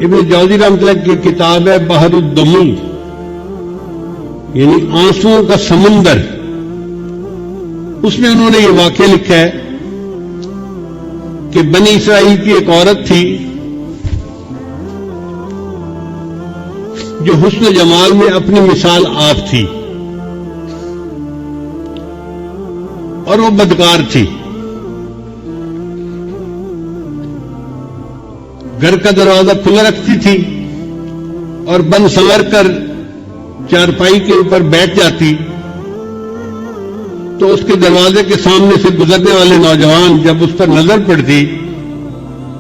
ابن جوزی رحمۃ اللہ کی کتاب ہے بحر الدموع، یعنی آنسوؤں کا سمندر، اس میں انہوں نے یہ واقعہ لکھا ہے کہ بنی اسرائیل کی ایک عورت تھی جو حسن و جمال میں اپنی مثال آپ تھی، اور وہ بدکار تھی. گھر کا دروازہ کھلا رکھتی تھی اور بند سنور کر چارپائی کے اوپر بیٹھ جاتی تو اس کے دروازے کے سامنے سے گزرنے والے نوجوان جب اس پر نظر پڑتی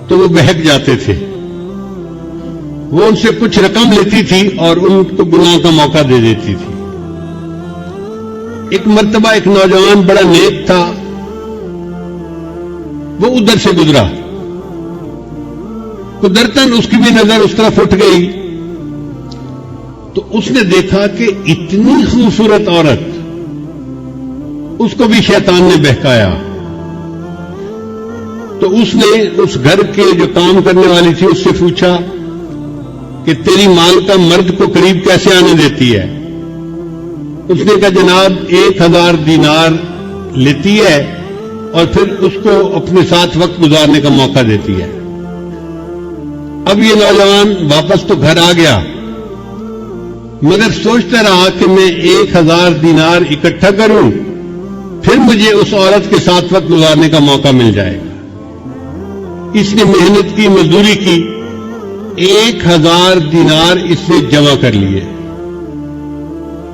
تو وہ بہک جاتے تھے. وہ ان سے کچھ رقم لیتی تھی اور ان کو گناہ کا موقع دے دیتی تھی. ایک مرتبہ ایک نوجوان بڑا نیک تھا، وہ ادھر سے گزرا، قدرتاً اس کی بھی نظر اس طرف اٹھ گئی تو اس نے دیکھا کہ اتنی خوبصورت عورت، اس کو بھی شیطان نے بہکایا. تو اس نے اس گھر کے جو کام کرنے والی تھی اس سے پوچھا کہ تیری مالکہ مرد کو قریب کیسے آنے دیتی ہے؟ اس نے کہا جناب 1000 دینار لیتی ہے اور پھر اس کو اپنے ساتھ وقت گزارنے کا موقع دیتی ہے. اب یہ نوجوان واپس تو گھر آ گیا، مگر سوچتا رہا کہ میں 1000 دینار اکٹھا کروں پھر مجھے اس عورت کے ساتھ وقت گزارنے کا موقع مل جائے گا. اس نے محنت کی، مزدوری کی، 1000 دینار اس نے جمع کر لیے.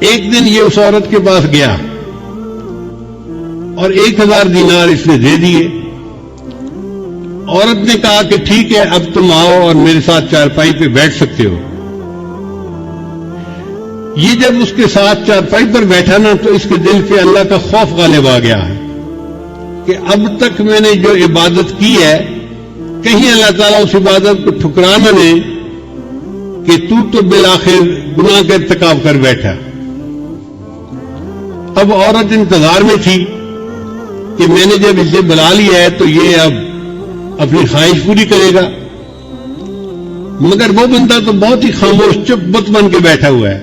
ایک دن یہ اس عورت کے پاس گیا اور 1000 دینار اس نے دے دیے. عورت نے کہا کہ ٹھیک ہے اب تم آؤ اور میرے ساتھ چارپائی پہ بیٹھ سکتے ہو. یہ جب اس کے ساتھ چارپائی پر بیٹھا نا تو اس کے دل پہ اللہ کا خوف غالب آ گیا ہے کہ اب تک میں نے جو عبادت کی ہے کہیں اللہ تعالیٰ اس عبادت کو ٹھکرا نہ دے کہ تو بالآخر گناہ کا ارتکاب کر بیٹھا. اب عورت انتظار میں تھی کہ میں نے جب اسے بلا لیا ہے تو یہ اب اپنی خواہش پوری کرے گا، مگر وہ بندہ تو بہت ہی خاموش چپ بت بن کے بیٹھا ہوا ہے.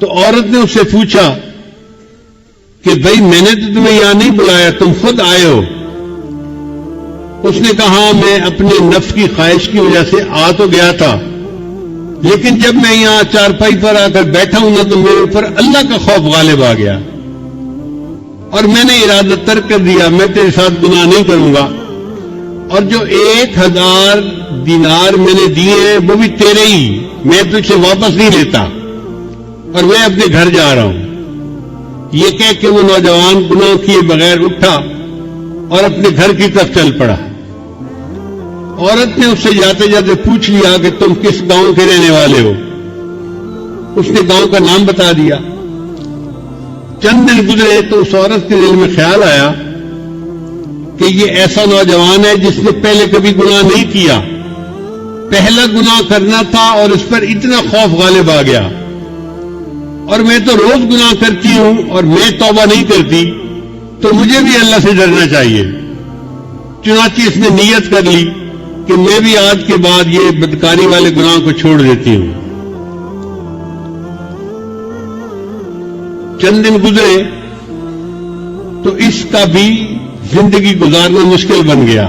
تو عورت نے اس سے پوچھا کہ بھائی میں نے تو تمہیں یہاں نہیں بلایا، تم خود آئے ہو. اس نے کہا میں اپنے نفس کی خواہش کی وجہ سے آ تو گیا تھا، لیکن جب میں یہاں چارپائی پر آ کر بیٹھا ہوں نا تو میرے اوپر اللہ کا خوف غالب آ گیا اور میں نے ارادہ ترک کر دیا، میں تیرے ساتھ گناہ نہیں کروں گا. اور جو 1000 دینار میں نے دیے ہیں وہ بھی تیرے ہی، میں تجھ سے واپس نہیں لیتا اور میں اپنے گھر جا رہا ہوں. یہ کہہ کے وہ نوجوان گناہ کیے بغیر اٹھا اور اپنے گھر کی طرف چل پڑا. عورت نے اس سے جاتے جاتے پوچھ لیا کہ تم کس گاؤں کے رہنے والے ہو؟ اس نے گاؤں کا نام بتا دیا. چند دن گزرے تو اس عورت کے دل میں خیال آیا کہ یہ ایسا نوجوان ہے جس نے پہلے کبھی گناہ نہیں کیا، پہلا گناہ کرنا تھا اور اس پر اتنا خوف غالب آ گیا، اور میں تو روز گناہ کرتی ہوں اور میں توبہ نہیں کرتی، تو مجھے بھی اللہ سے ڈرنا چاہیے. چنانچہ اس نے نیت کر لی کہ میں بھی آج کے بعد یہ بدکاری والے گناہ کو چھوڑ دیتی ہوں. چند دن گزرے تو اس کا بھی زندگی گزارنا مشکل بن گیا.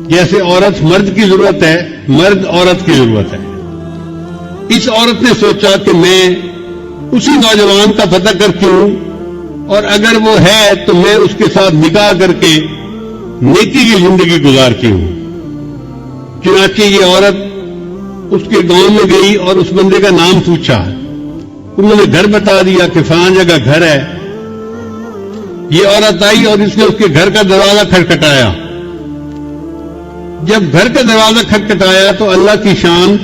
جیسے عورت مرد کی ضرورت ہے، مرد عورت کی ضرورت ہے. اس عورت نے سوچا کہ میں اسی نوجوان کا پتہ کرتی ہوں اور اگر وہ ہے تو میں اس کے ساتھ نکاح کر کے نیکی کی زندگی گزارتی ہوں. چنانچہ یہ عورت اس کے گاؤں میں گئی اور اس بندے کا نام پوچھا. انہوں نے گھر بتا دیا کہ فلاں جگہ گھر ہے. یہ عورت آئی اور اس نے اس کے گھر کا دروازہ کھٹکھٹایا. جب گھر کا دروازہ کھٹکھٹایا تو اللہ کی شان،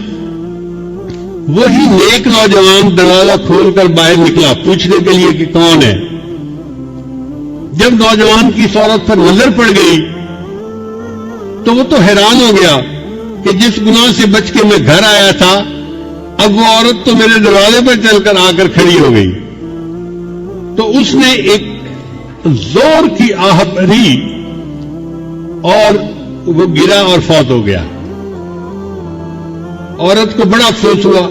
وہی نیک نوجوان دروازہ کھول کر باہر نکلا پوچھنے کے لیے کہ کون ہے. جب نوجوان کی اس عورت پر نظر پڑ گئی تو وہ تو حیران ہو گیا کہ جس گناہ سے بچ کے میں گھر آیا تھا اب وہ عورت تو میرے دروازے پر چل کر آ کر کھڑی ہو گئی. تو اس نے ایک زور کی آہ بھری اور وہ گرا اور فوت ہو گیا. عورت کو بڑا افسوس ہوا.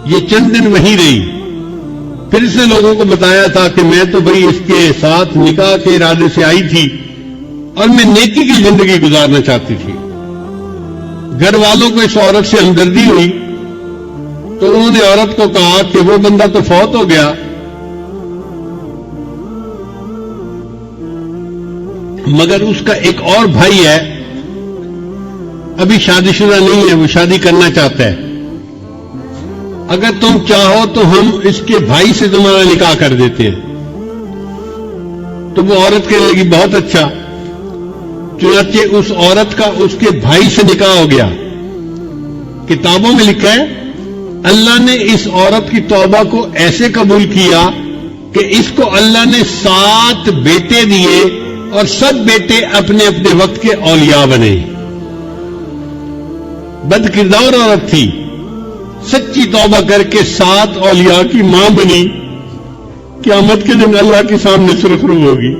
یہ چند دن وہیں رہی. پھر اس نے لوگوں کو بتایا تھا کہ میں تو بھئی اس کے ساتھ نکاح کے ارادے سے آئی تھی اور میں نیکی کی زندگی گزارنا چاہتی تھی. گھر والوں کو اس عورت سے ہمدردی ہوئی تو انہوں نے عورت کو کہا کہ وہ بندہ تو فوت ہو گیا مگر اس کا ایک اور بھائی ہے, ابھی شادی شدہ نہیں ہے, وہ شادی کرنا چاہتا ہے. اگر تم چاہو تو ہم اس کے بھائی سے تمہارا نکاح کر دیتے ہیں. تو وہ عورت کہنے لگی بہت اچھا. چنانچہ اس عورت کا اس کے بھائی سے نکاح ہو گیا. کتابوں میں لکھا ہے اللہ نے اس عورت کی توبہ کو ایسے قبول کیا کہ اس کو اللہ نے 7 بیٹے دیے اور سب بیٹے اپنے اپنے وقت کے اولیاء بنے. بد کردار عورت تھی, سچی توبہ کر کے 7 اولیاء کی ماں بنی. قیامت کے دن اللہ کے سامنے سرخرو ہوگی.